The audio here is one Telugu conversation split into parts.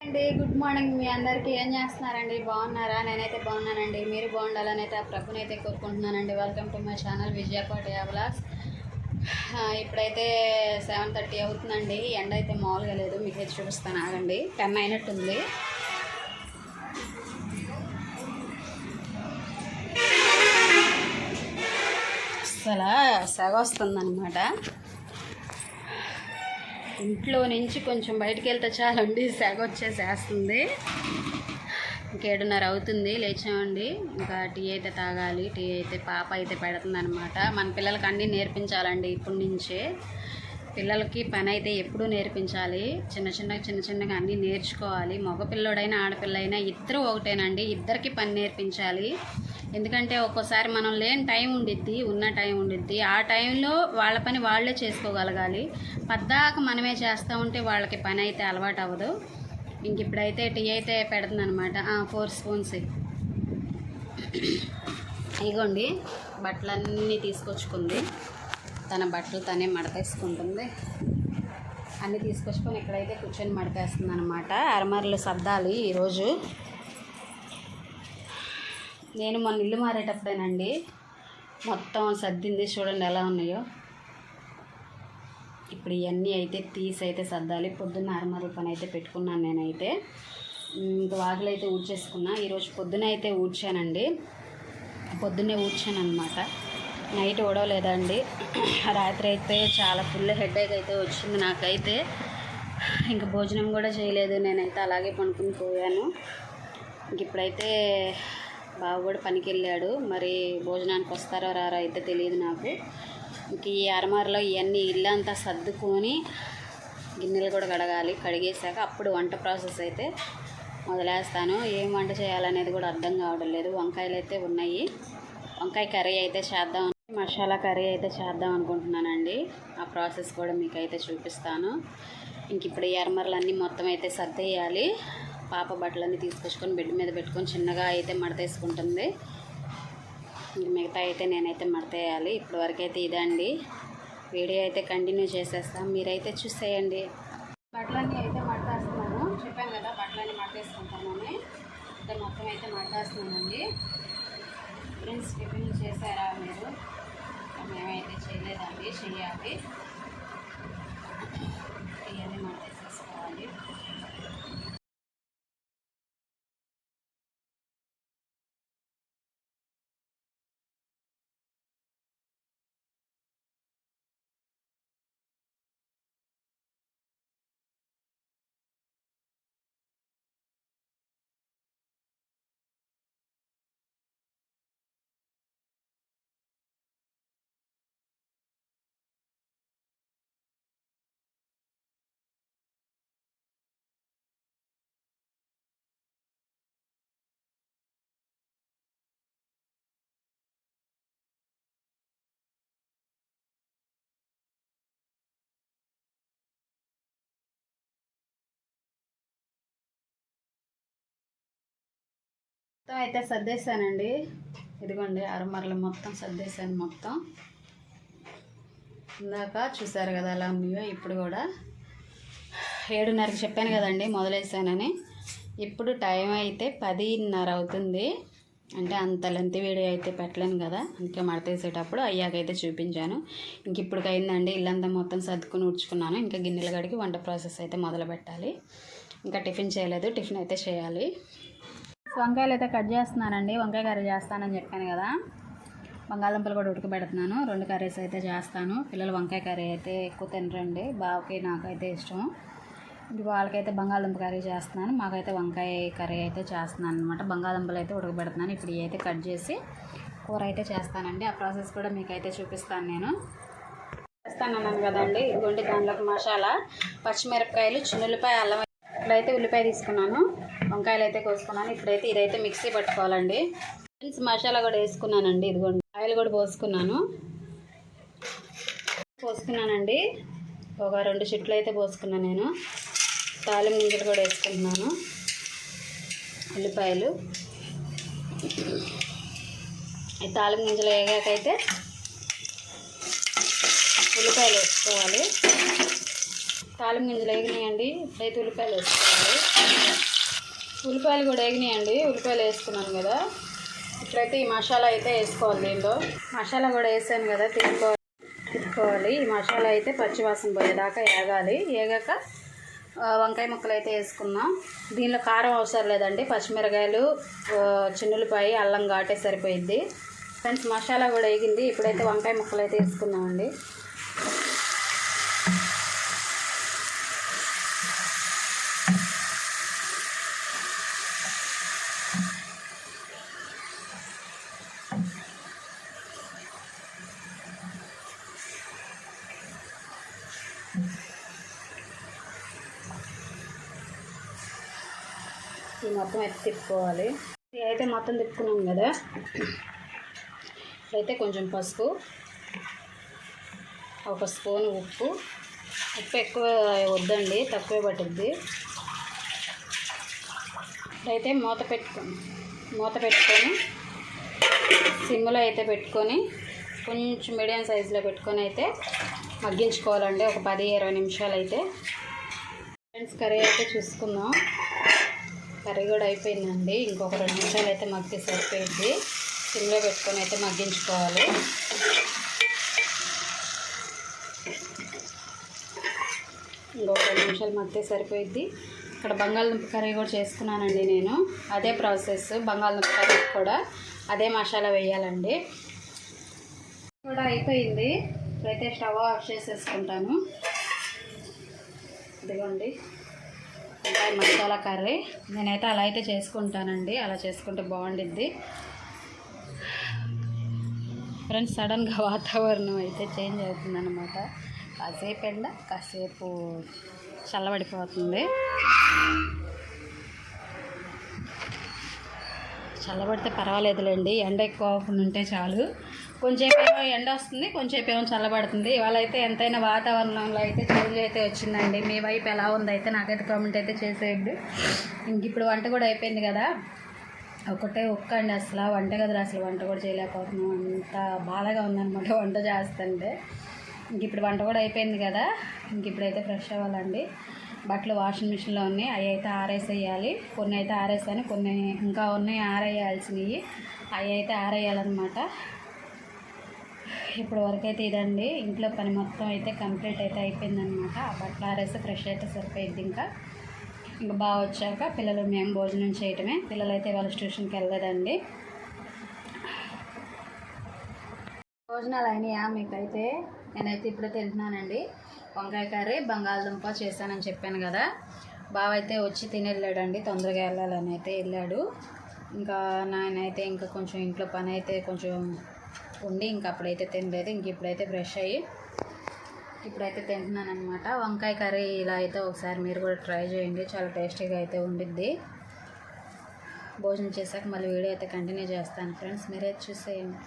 అండి గుడ్ మార్నింగ్ మీ అందరికీ. ఏం చేస్తున్నారండి? బాగున్నారా? నేనైతే బాగున్నానండి. మీరు బాగుండాలని అయితే ఆ ప్రభునైతే కోరుకుంటున్నానండి. వెల్కమ్ టు మై ఛానల్ విజయపాటియా వ్లాగ్స్. ఇప్పుడైతే 7:30 అవుతుందండి. ఎండ అయితే మామూలుగా లేదు. మీకు అయితే చూపిస్తాను, ఆగండి. 10 అయినట్టుంది. అసలు సెగ వస్తుందన్నమాట. ఇంట్లో నుంచి కొంచెం బయటికి వెళ్తే చాలండి, సెగ వచ్చేసేస్తుంది. 7:30 అవుతుంది, లేచామండి. ఇంకా టీ అయితే తాగాలి. టీ అయితే పాప అయితే పెడుతుంది అనమాట. మన పిల్లలకి అన్నీ నేర్పించాలండి ఇప్పటి నుంచే. పిల్లలకి పని అయితే ఎప్పుడూ నేర్పించాలి. చిన్న చిన్నగా అన్నీ నేర్చుకోవాలి. మగ పిల్లోడైనా ఆడపిల్లైనా ఇద్దరు ఒకటేనండి. ఇద్దరికి పని నేర్పించాలి. ఎందుకంటే ఒక్కోసారి మనం లేని టైం ఉండిద్ది, ఉన్న టైం ఉండిద్ది. ఆ టైంలో వాళ్ళ పని వాళ్ళే చేసుకోగలగాలి. పద్దాక మనమే చేస్తూ ఉంటే వాళ్ళకి పని అయితే అలవాటు అవ్వదు. ఇంక ఇప్పుడైతే టీ అయితే పెడుతుంది అనమాట. 4 స్పూన్స్ ఇగోండి. బట్టలన్నీ తీసుకొచ్చుకుంది. తన బట్టలు తనే మడతేసుకుంటుంది. అన్నీ తీసుకొచ్చుకొని ఇక్కడైతే కూర్చొని మడతేస్తుంది అనమాట. అరమరలు సర్దాలి ఈరోజు. నేను మొన్న ఇల్లు మారేటప్పుడేనండి మొత్తం సర్దింది. చూడండి ఎలా ఉన్నాయో. ఇప్పుడు ఇవన్నీ అయితే తీసి అయితే సర్దాలి. పొద్దున్న అరమరల పని అయితే పెట్టుకున్నాను నేనైతే. ఇంక వాకిలు అయితే ఊడ్చేసుకున్నా. ఈరోజు పొద్దున అయితే ఊడ్చానండి. పొద్దున్నే ఊడ్చాను అనమాట. నైట్ ఊడవలేదండి. రాత్రి అయితే చాలా ఫుల్ హెడేక్ అయితే వచ్చింది నాకైతే. ఇంక భోజనం కూడా చేయలేదు. నేనైతే అలాగే పనుకుని పోయాను. ఇంక ఇప్పుడైతే బాబు కూడా పనికి వెళ్ళాడు. మరి భోజనానికి వస్తారో రారో అయితే తెలియదు నాకు. ఇంక ఈ అరమారలో ఇవన్నీ ఇల్లంతా సర్దుకొని గిన్నెలు కూడా కడగాలి. కడిగేసాక అప్పుడు వంట ప్రాసెస్ అయితే మొదలేస్తాను. ఏం వంట చేయాలనేది కూడా అర్థం కావడం లేదు. వంకాయలు అయితే ఉన్నాయి. వంకాయ కర్రీ అయితే చేద్దాం, మసాలా కర్రీ అయితే చేద్దాం అనుకుంటున్నానండి. ఆ ప్రాసెస్ కూడా మీకు అయితే చూపిస్తాను. ఇంక ఇప్పుడు ఈ అరమరలన్నీ మొత్తం అయితే సర్దేయాలి. పాప బట్టలన్నీ తీసుకొచ్చుకొని బెడ్ మీద పెట్టుకొని చిన్నగా అయితే మడతేసుకుంటుంది. ఇంక మిగతా అయితే నేనైతే మడతేయాలి. ఇప్పటి వరకు అయితే ఇదండి. వీడియో అయితే కంటిన్యూ చేసేస్తాం, మీరైతే చూసేయండి. బట్టలన్నీ అయితే మడతేస్తున్నాను. చెప్పాను కదా, బట్టలన్నీ మడతేసుకుంటానని. అంటే మొత్తం అయితే మడతేస్తున్నానండి. ఫ్రెండ్స్, టిఫిన్ చేశారా మీరు? మేమైతే చేయలేదండి, చెయ్యాలి. ఇవన్నీ మడతేసేసుకోవాలి. మొత్తం అయితే సర్దేశానండి. ఇదిగోండి, అరమరలు మొత్తం సర్దేశాను. మొత్తం ఇందాక చూసారు కదా ఎలా ఉన్నాయో. ఇప్పుడు కూడా 7:30కి చెప్పాను కదండి మొదలేసానని. ఇప్పుడు టైం అయితే 10:30 అవుతుంది. అంటే అంత లెంత్ వీడియో అయితే పెట్టలేను కదా, అందుకే మడతేసేటప్పుడు అయ్యాకైతే చూపించాను. ఇంక ఇప్పటికి అయిందండి. ఇల్లంతా మొత్తం సర్దుకుని ఉడ్చుకున్నాను. ఇంకా గిన్నెల గడికి వంట ప్రాసెస్ అయితే మొదలు పెట్టాలి. ఇంకా టిఫిన్ చేయలేదు, టిఫిన్ అయితే చేయాలి. వంకాయలు అయితే కట్ చేస్తున్నానండి. వంకాయ కర్రీ చేస్తానని చెప్పాను కదా. బంగాళదుంపలు కూడా ఉడకబెడుతున్నాను. 2 కర్రీస్ అయితే చేస్తాను. పిల్లలు వంకాయ కర్రీ అయితే ఎక్కువ తినరండి. బావకి నాకైతే ఇష్టం. వాళ్ళకైతే బంగాళదుంప కర్రీ చేస్తున్నాను. మాకైతే వంకాయ కర్రీ అయితే చేస్తున్నాను అనమాట. బంగాళదుంపలు అయితే ఉడకబెడుతున్నాను. ఇప్పుడు ఇవి అయితే కట్ చేసి కూర అయితే చేస్తానండి. ఆ ప్రాసెస్ కూడా మీకైతే చూపిస్తాను. నేను చేస్తానన్నాను కదండి. ఇదిగోండి, దాంట్లోకి మసాలా, పచ్చిమిరపకాయలు, చిన్నుల్లిపాయ, అల్లం. ఇప్పుడైతే ఉల్లిపాయ తీసుకున్నాను. వంకాయలు అయితే కోసుకున్నాను. ఇప్పుడైతే ఇదైతే మిక్సీ పట్టుకోవాలండి. మసాలా కూడా వేసుకున్నానండి. ఇదిగోండి, ఆయిల్ కూడా పోసుకున్నానండి. ఒక 2 చిట్లు అయితే పోసుకున్నాను నేను. తాలింపు గింజలు కూడా వేసుకుంటున్నాను. ఉల్లిపాయలు, ఈ తాలింపు గింజలు వేగాకైతే ఉల్లిపాయలు వేసుకోవాలి. తాలింపు గింజలు వేగినాయండి. ఇప్పుడైతే ఉల్లిపాయలు వేసుకోవాలి. ఉల్లిపాయలు కూడా వేగినాయండి. ఉల్లిపాయలు వేసుకున్నాను కదా. ఇప్పుడైతే ఈ మసాలా అయితే వేసుకోవాలి. దీనిలో మసాలా కూడా వేసాను కదా, తిప్పుకోవాలి. ఈ మసాలా అయితే పచ్చివాసన పోయేదాకా వేగాలి. వేగాక వంకాయ ముక్కలు అయితే వేసుకున్నాం. దీనిలో కారం అవసరం లేదండి. పచ్చిమిరకాయలు, చిన్నులపాయ, అల్లం ఘాటే సరిపోయిద్ది. ఫ్రెండ్స్ మసాలా కూడా వేగింది. ఇప్పుడైతే వంకాయ ముక్కలు అయితే వేసుకున్నామండి. ఈ మొత్తం అయితే తిప్పుకోవాలి. ఇది అయితే మొత్తం తిప్పుకున్నాం కదా. ఇప్పుడైతే కొంచెం పసుపు, ఒక స్పూన్ ఉప్పు ఎక్కువ వద్దండి, తక్కువే పట్టుద్ది. ఇప్పుడైతే మూత పెట్టుకొని సిమ్లో అయితే పెట్టుకొని కొంచెం మీడియం సైజులో పెట్టుకొని అయితే మగ్గించుకోవాలండి. ఒక 10-20 నిమిషాలు అయితే. ఫ్రెండ్స్ కర్రీ అయితే చూసుకుందాం. కర్రీ కూడా అయిపోయిందండి. ఇంకొక 2 నిమిషాలు అయితే మగ్గితే సరిపోయింది. సిమ్లో పెట్టుకొని అయితే మగ్గించుకోవాలి. ఇంకొక 2 నిమిషాలు మగ్గితే సరిపోయింది. ఇక్కడ బంగాళదుంప కర్రీ కూడా చేసుకున్నానండి నేను. అదే ప్రాసెస్. బంగాళదుంప కర్రీ కూడా అదే మసాలా వేయాలండి. కూడా అయిపోయింది. ఇప్పుడైతే స్టవ్ ఆఫ్ చేసేసుకుంటాను. ఇదిగోండి వంకాయ మసాలా కర్రీ. నేనైతే అలా అయితే చేసుకుంటానండి. అలా చేసుకుంటే బాగుండిద్ది. ఫ్రెండ్స్ సడన్గా వాతావరణం అయితే చేంజ్ అవుతుందన్నమాట. కాసేపు ఎండ, కాసేపు చల్లబడిపోతుంది. చల్లబడితే పర్వాలేదులేండి. ఎండ ఎక్కువ ఉంటే చాలు. కొంచెంసేపు ఏమో ఎండ వస్తుంది, కొంచెంసేపు ఏమో చల్లబడుతుంది. ఇవాళ అయితే ఎంతైనా వాతావరణంలో అయితే చేంజ్ అయితే వచ్చిందండి. మీ వైపు ఎలా ఉంది అయితే నాకైతే కామెంట్ అయితే చేసేయండి. ఇంక ఇప్పుడు వంట కూడా అయిపోయింది కదా. ఒకటే ఒక్కండి అసలు వంటగదిలో అసలు వంట కూడా చేయలేకపోతున్నాం. అంత బాధగా ఉందన్నమాట వంట చేస్తుంటే. ఇంక ఇప్పుడు వంట కూడా అయిపోయింది కదా. ఇంక ఇప్పుడైతే ఫ్రెష్ అవ్వాలండి. బట్టలు వాషింగ్ మిషన్లో ఉన్నాయి. అవి అయితే ఆరేసేయాలి. కొన్ని అయితే ఆరేసాను, కొన్ని ఇంకా ఉన్నాయి ఆరేయాల్సినవి. అవి అయితే ఆరేయాలన్నమాట. ఇప్పుడు వరకు అయితే ఇదండి. ఇంట్లో పని మొత్తం అయితే కంప్లీట్ అయితే అయిపోయిందనమాట. ఆ బట్టలు ఆరేస్తే ఫ్రెష్ అయితే సరిపోయింది. ఇంకా బాగా వచ్చాక పిల్లలు మేము భోజనం చేయటమే. పిల్లలు అయితే వాళ్ళ ట్యూషన్కి వెళ్ళలేదండి. భోజనాలు అయినాయా మీకైతే? నేనైతే ఇప్పుడే తింటున్నానండి. వంకాయ కర్రీ, బంగాళదుంప చేశానని చెప్పాను కదా. బావ అయితే వచ్చి తిని వెళ్ళాడండి. తొందరగా వెళ్ళాలని అయితే వెళ్ళాడు. ఇంకా నాయనైతే ఇంకా కొంచెం ఇంట్లో పని అయితే కొంచెం ఉండి ఇంకా అప్పుడైతే తినలేదు. ఇంక ఇప్పుడైతే ఫ్రెష్ అయ్యి ఇప్పుడైతే తింటున్నాను అనమాట. వంకాయ కర్రీ ఇలా అయితే ఒకసారి మీరు కూడా ట్రై చేయండి. చాలా టేస్టీగా అయితే ఉండిద్ది. భోజనం చేశాక మళ్ళీ వీడియో అయితే కంటిన్యూ చేస్తాను ఫ్రెండ్స్. మీరైతే చూసేయండి.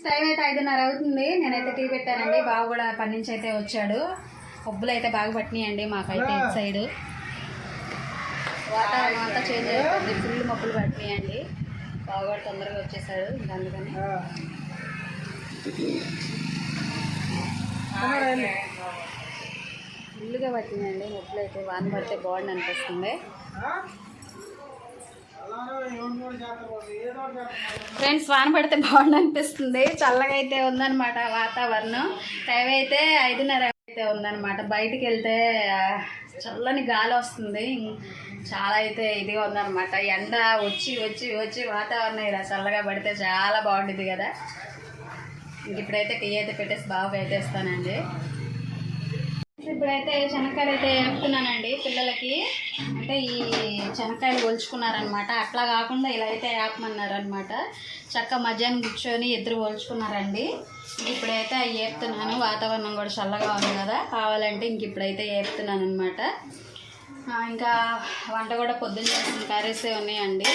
టైం అయితే 5:30 అవుతుంది. నేనైతే టీ పెట్టానండి. బావ కూడా పని నుంచి అయితే వచ్చాడు. కొబ్బులు అయితే బాగా పట్టినాయండి మాకైతే ఇటు సైడు. వాతావరణం అంతా చేంజ్ అయిపోతుంది. ఫుల్ మొక్కలు పట్టినాయండి. బావ కూడా తొందరగా వచ్చేసాడు. ఇంకా అందుకని ఫుల్గా పట్టినాయండి మొక్కలు అయితే. వాన పడితే బాగుంది అనిపిస్తుంది. ఫ్రెండ్స్ వాన పడితే బాగుంది అనిపిస్తుంది. చల్లగా అయితే ఉందన్నమాట వాతావరణం. టైం అయితే 5:30 అయితే ఉందన్నమాట. బయటికి వెళ్తే చల్లని గాలి వస్తుంది. చాలా అయితే ఇదిగా ఉందన్నమాట. ఎండ వచ్చి వచ్చి వచ్చి వాతావరణం ఇలా చల్లగా పడితే చాలా బాగుంటుంది కదా. ఇంక ఇప్పుడైతే టీ అయితే పెట్టేసి బాగా అయితే ఇస్తానండి. ఇప్పుడైతే శనక్కాయలు అయితే వేపుతున్నానండి పిల్లలకి. అంటే ఈ శనక్కాయలు ఒలుచుకున్నారనమాట. అట్లా కాకుండా ఇలా అయితే వేపమన్నారనమాట. చక్క మధ్యాహ్నం కూర్చొని ఇద్దరు ఒలుచుకున్నారండి. ఇప్పుడైతే అవి వేపుతున్నాను. వాతావరణం కూడా చల్లగా ఉంది కదా, కావాలంటే ఇంక ఇప్పుడైతే వేపుతున్నాను అనమాట. ఇంకా వంట కూడా పొద్దున్న చేసిన కర్రీసే ఉన్నాయండి.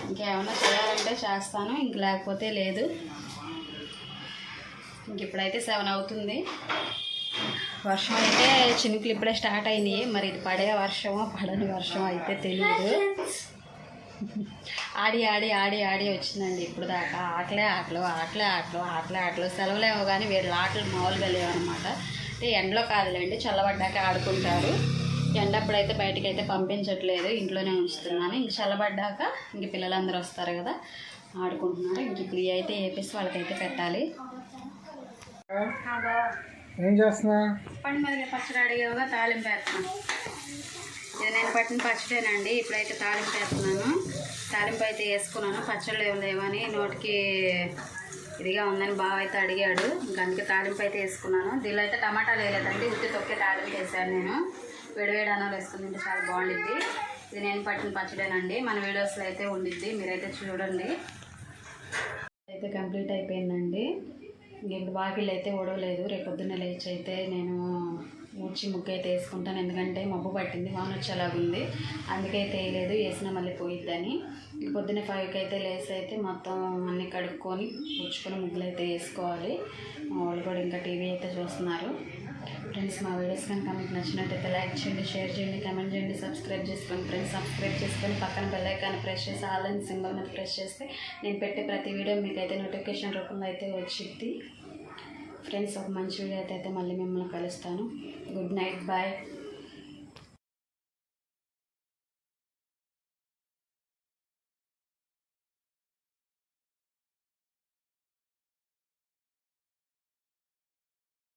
ఇంకేమైనా చేయాలంటే చేస్తాను, ఇంక లేకపోతే లేదు. ఇంక ఇప్పుడైతే 7 అవుతుంది. వర్షం అయితే చినుకులు ఇప్పుడే స్టార్ట్ అయినాయి. మరి ఇది పడే వర్షమో పడని వర్షమో అయితే తెలియదు. ఆడి ఆడి ఆడి ఆడి వచ్చిందండి ఇప్పుడు దాకా. ఆటలు సెలవులేమో కానీ వీళ్ళ ఆటలు మామూలుగా లేవన్నమాట. అంటే ఎండలో కాదులేండి, చల్లబడ్డాక ఆడుకుంటారు. ఎండ అప్పుడైతే బయటకు అయితే పంపించట్లేదు, ఇంట్లోనే ఉంచుతున్నాను. ఇంక చల్లబడ్డాక ఇంక పిల్లలందరూ వస్తారు కదా, ఆడుకుంటున్నారు. ఇంక ఇప్పుడు ఇవి అయితే వేపేసి వాళ్ళకైతే పెట్టాలి. ఏం చేస్తున్నా? పండు మరి పచ్చడి అడిగేవగా తాలింపు వేస్తున్నాను. ఇది నేను పట్టిన పచ్చడేనండి. ఇప్పుడైతే తాలింపు వేస్తున్నాను. తాలింపు అయితే వేసుకున్నాను. పచ్చళ్ళు ఏం లేవని నోటికి ఇదిగా ఉందని బావ అయితే అడిగాడు. ఇంకా అందుకే తాలింపు అయితే వేసుకున్నాను. దీనిలో అయితే టమాటాలు వేయలేదండి, ఉత్తి తొక్కే తాలింపు వేసాను నేను. వేడివేడి అన్నాలు వేసుకుని తింటే చాలా బాగుండిద్ది. ఇది నేను పట్టిన పచ్చడేనండి, మన వీడియోస్లో అయితే ఉండిద్ది, మీరైతే చూడండి. అయితే కంప్లీట్ అయిపోయిందండి. ఇంక వాకిళ్ళు అయితే ఓడవలేదు. రేపు పొద్దున్నే లేచి అయితే నేను ఊడ్చి ముగ్గు అయితే వేసుకుంటాను. ఎందుకంటే మబ్బు పట్టింది, వాన వచ్చేలాగుంది, అందుకైతే వేయలేదు. వేసినా మళ్ళీ పోయిద్దని. ఇంక పొద్దున్నే 5కి అయితే లేసి అయితే మొత్తం అన్నీ కడుక్కొని ఊడ్చుకొని ముగ్గులు అయితే వేసుకోవాలి. మా వాళ్ళు కూడా ఇంకా టీవీ అయితే చూస్తున్నారు. ఫ్రెండ్స్, మా వీడియోస్ కనుక మీకు నచ్చినట్టయితే లైక్ చేయండి, షేర్ చేయండి, కామెంట్ చేయండి, సబ్స్క్రైబ్ చేసుకోండి. ఫ్రెండ్స్, సబ్స్క్రైబ్ చేసుకొని పక్కన బెల్ ఐకాన్ ప్రెస్ చేసి ఆల్ అని సింబల్ మీద ప్రెస్ చేస్తే నేను పెట్టే ప్రతి వీడియో మీకు అయితే నోటిఫికేషన్ రూపంలో అయితే వచ్చింది. ఫ్రెండ్స్, ఒక మంచి వీడియో అయితే మళ్ళీ మిమ్మల్ని కలుస్తాను. Good night, bye.